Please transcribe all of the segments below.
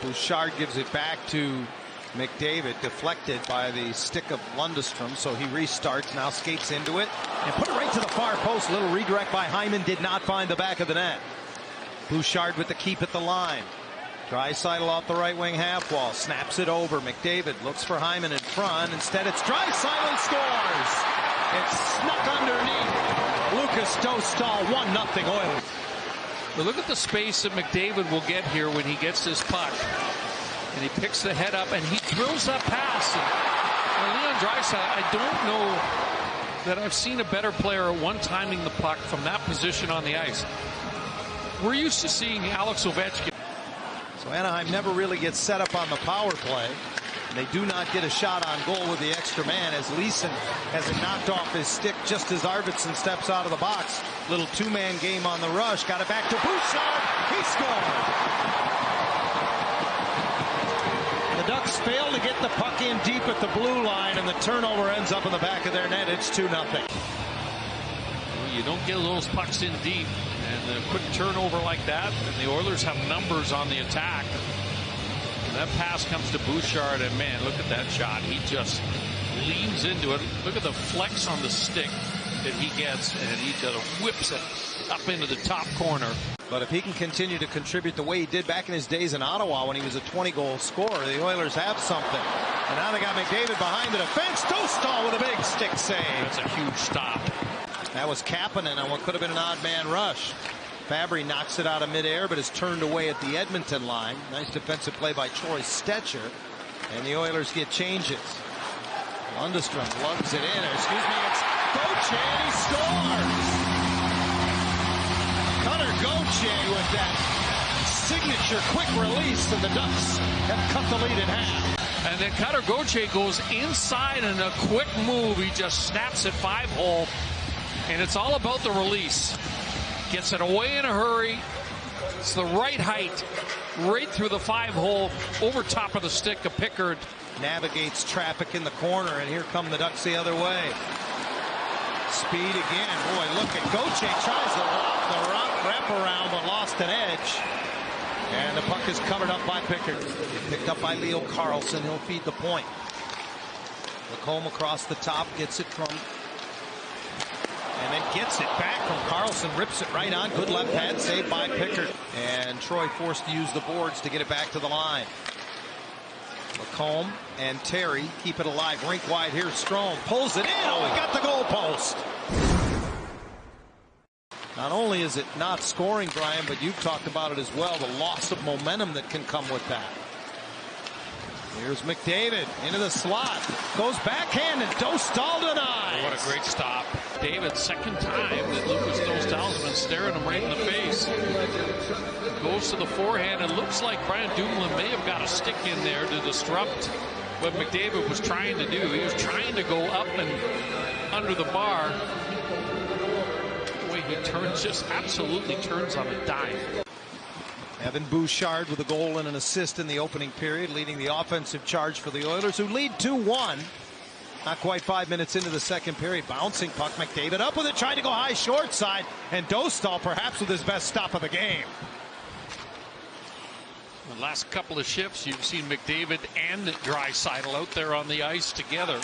Bouchard gives it back to McDavid, deflected by the stick of Lundestrom, so he restarts, now skates into it, and put it right to the far post. A little redirect by Hyman, did not find the back of the net. Bouchard with the keep at the line. Draisaitl off the right wing half wall, snaps it over. McDavid looks for Hyman in front. Instead, it's Draisaitl scores. It's snuck underneath. Lucas Dostal, 1-0 Oilers. But look at the space that McDavid will get here when he gets this puck. And he picks the head up and he drills that pass. And Leon Draisaitl, I don't know that I've seen a better player at one-timing the puck from that position on the ice. We're used to seeing Alex Ovechkin. So Anaheim never really gets set up on the power play. They do not get a shot on goal with the extra man as Leeson has it knocked off his stick just as Arvidsson steps out of the box. Little two-man game on the rush. Got it back to Bouchard. He scored. The Ducks fail to get the puck in deep at the blue line, and the turnover ends up in the back of their net. It's 2-0. Well, you don't get those pucks in deep, and a quick turnover like that, and the Oilers have numbers on the attack. And that pass comes to Bouchard, and man, look at that shot. He just leans into it. Look at the flex on the stick that he gets, and he just whips it up into the top corner. But if he can continue to contribute the way he did back in his days in Ottawa when he was a 20-goal scorer, the Oilers have something. And now they got McDavid behind the defense. Dostal with a big stick save. That's a huge stop. That was Kapanen on what could have been an odd man rush. Fabry knocks it out of midair, but is turned away at the Edmonton line. Nice defensive play by Troy Stecher. And the Oilers get changes. Lundestrom lugs it in. It's Gauthier, and he scores! Cutter Gauthier with that signature quick release, and the Ducks have cut the lead in half. And then Cutter Gauthier goes inside in a quick move. He just snaps it 5-hole. And it's all about the release. Gets it away in a hurry. It's the right height, right through the 5-hole, over top of the stick of Pickard. Navigates traffic in the corner, and here come the Ducks the other way. Speed again. Boy, look at Gauthier. Tries the wrap around, but lost an edge. And the puck is covered up by Pickard. Picked up by Leo Carlson. He'll feed the point. Lacombe across the top, gets it from... And then gets it back from Carlson, rips it right on. Good left hand saved by Pickard. And Troy forced to use the boards to get it back to the line. Lacombe and Terry keep it alive. Rink wide here. Strome pulls it in. Oh, he got the goal post. Not only is it not scoring, Brian, but you've talked about it as well. The loss of momentum that can come with that. Here's McDavid into the slot. Goes backhand and Dostal denies. What a great stop. David, second time that Lucas Dostal's been staring him right in the face. Goes to the forehand. It looks like Brian Dumoulin may have got a stick in there to disrupt what McDavid was trying to do. He was trying to go up and under the bar. The way he turns, just absolutely turns on a dime. Evan Bouchard with a goal and an assist in the opening period, leading the offensive charge for the Oilers, who lead 2-1. Not quite 5 minutes into the second period. Bouncing puck, McDavid up with it, trying to go high short side, and Dostal perhaps with his best stop of the game. The last couple of shifts, you've seen McDavid and Draisaitl out there on the ice together.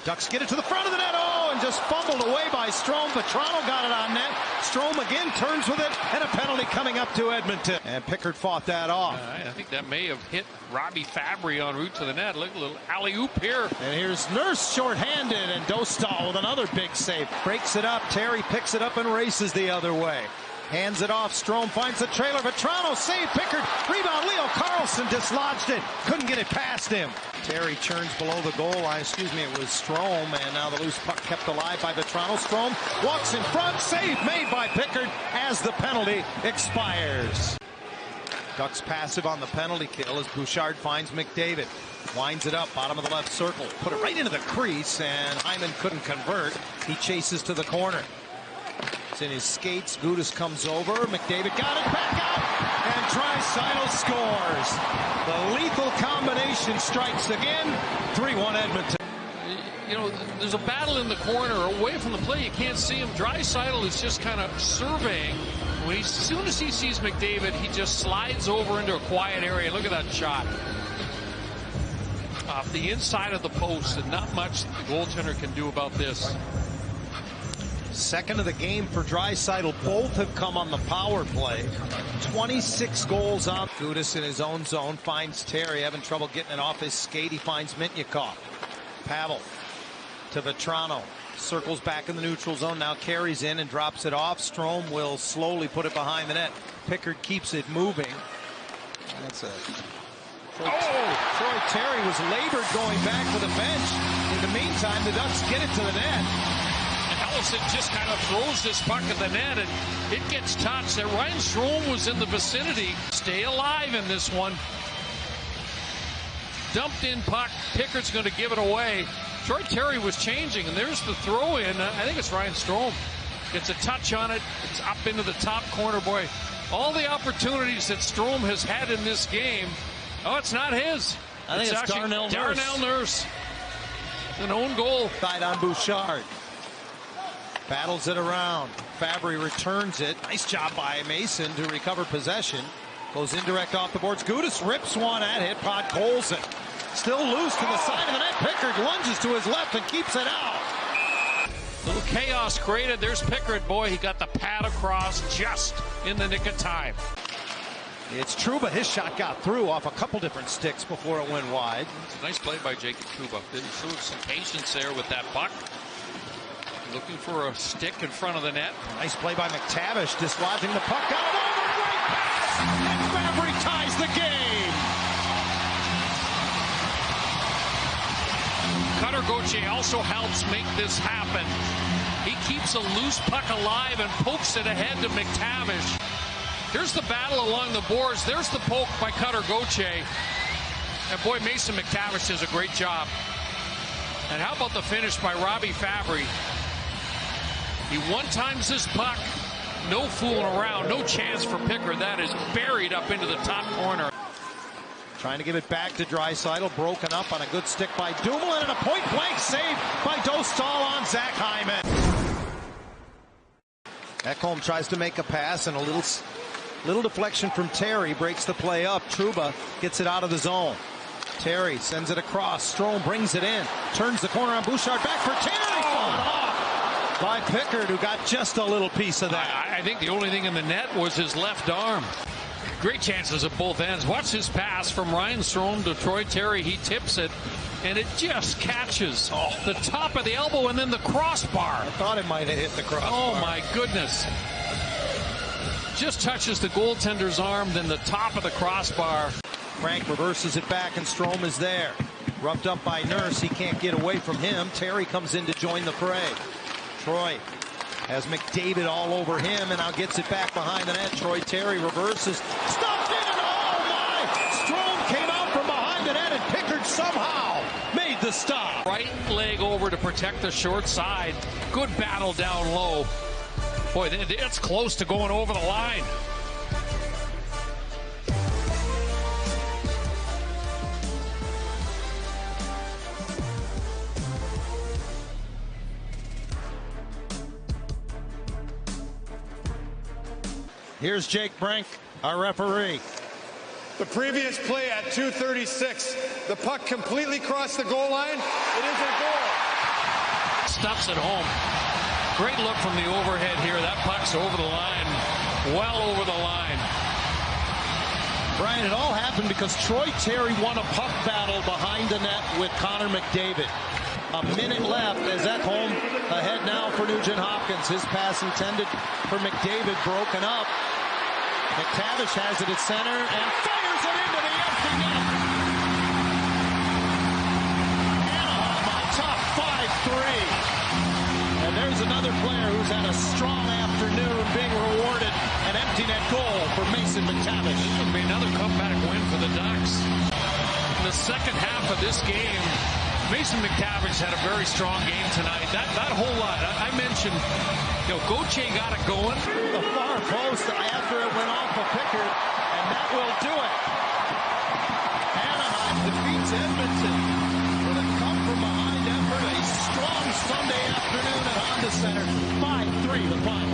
Ducks get it to the front of the net. Oh, and just fumbled away by Strome. Vetrano got it on net. Strome again turns with it, and a penalty coming up to Edmonton. And Pickard fought that off. I think that may have hit Robbie Fabry en route to the net. Look, a little alley-oop here. And here's Nurse shorthanded, and Dostal with another big save. Breaks it up. Terry picks it up and races the other way. Hands it off. Strome finds the trailer. Vetrano save. Pickard. Rebound. Leo Carlson dislodged it. Couldn't get it past him. Terry churns below the goal line. Excuse me, it was Strome. And now the loose puck kept alive by Vetrano. Strome walks in front. Save made by Pickard as the penalty expires. Ducks passive on the penalty kill as Bouchard finds McDavid. Winds it up. Bottom of the left circle. Put it right into the crease. And Hyman couldn't convert. He chases to the corner. It's in his skates. Gudas comes over. McDavid got it back out. And Draisaitl scores. The lethal combination strikes again. 3-1 Edmonton. You know, there's a battle in the corner away from the play. You can't see him. Draisaitl is just kind of surveying As soon as he sees McDavid, he just slides over into a quiet area. Look at that shot. Off the inside of the post, and not much the goaltender can do about this. Second of the game for Draisaitl. Both have come on the power play. 26 goals on. Gudas in his own zone finds Terry, having trouble getting it off his skate. He finds Mitnyakov. Pavel to Vetrano. Circles back in the neutral zone. Now carries in and drops it off. Strome will slowly put it behind the net. Pickard keeps it moving. That's it. Troy Terry was labored going back to the bench. In the meantime, the Ducks get it to the net. Allison just kind of throws this puck at the net, and it gets touched. And Ryan Strome was in the vicinity. Stay alive in this one. Dumped in puck. Pickard's going to give it away. Troy Terry was changing, and there's the throw in. I think it's Ryan Strome. Gets a touch on it. It's up into the top corner. Boy, all the opportunities that Strome has had in this game. Oh, it's not his. I think it's Darnell Nurse. Darnell Nurse. An own goal. Side on Bouchard. Battles it around. Fabry returns it. Nice job by Mason to recover possession. Goes indirect off the boards. Gudas rips one at hit. Pod Colson. Still loose to the side of the net. Pickard lunges to his left and keeps it out. Little chaos created. There's Pickard. Boy, he got the pad across just in the nick of time. It's Trouba. His shot got through off a couple different sticks before it went wide. It's a nice play by Jacob Trouba. He showed some patience there with that puck. Looking for a stick in front of the net. Nice play by McTavish, dislodging the puck out over. Great pass! And Fabry ties the game. Cutter Gauthier also helps make this happen. He keeps a loose puck alive and pokes it ahead to McTavish. Here's the battle along the boards. There's the poke by Cutter Gauthier. And boy, Mason McTavish does a great job. And how about the finish by Robbie Fabry? He one-times this puck. No fooling around. No chance for Pickard. That is buried up into the top corner. Trying to give it back to Draisaitl. Broken up on a good stick by Dumoulin, and a point-blank save by Dostal on Zach Hyman. Ekholm tries to make a pass, and a little deflection from Terry breaks the play up. Trouba gets it out of the zone. Terry sends it across. Strome brings it in. Turns the corner on Bouchard. Back for Terry. Fought off by Pickard, who got just a little piece of that. I think the only thing in the net was his left arm. Great chances at both ends. Watch his pass from Ryan Strome to Troy Terry. He tips it, and it just catches the top of the elbow and then the crossbar. I thought it might have hit the crossbar. Oh, my goodness. Just touches the goaltender's arm, then the top of the crossbar. Frank reverses it back, and Strome is there. Roughed up by Nurse. He can't get away from him. Terry comes in to join the fray. Troy has McDavid all over him, and now gets it back behind the net. Troy Terry reverses. Stuffed in, and oh my! Strome came out from behind the net, and Pickard somehow made the stop. Right leg over to protect the short side. Good battle down low. Boy, it's close to going over the line. Here's Jake Brink, our referee. The previous play at 2:36, the puck completely crossed the goal line. It is a goal. Stuffs it home. Great look from the overhead here. That puck's over the line, well over the line. Brian, it all happened because Troy Terry won a puck battle behind the net with Connor McDavid. A minute left as Ekholm ahead now for Nugent Hopkins. His pass intended for McDavid, broken up. McTavish has it at center and fires it into the empty net. Anaheim on top 5-3. And there's another player who's had a strong afternoon being rewarded. An empty net goal for Mason McTavish. This would be another comeback win for the Ducks. In the second half of this game, Mason McTavish had a very strong game tonight. That whole lot, I mentioned, Gauthier got it going. The far post after it went off of Pickard, and that will do it. Anaheim defeats Edmonton with a come-from-behind effort. A strong Sunday afternoon at Honda Center. 5-3 the final.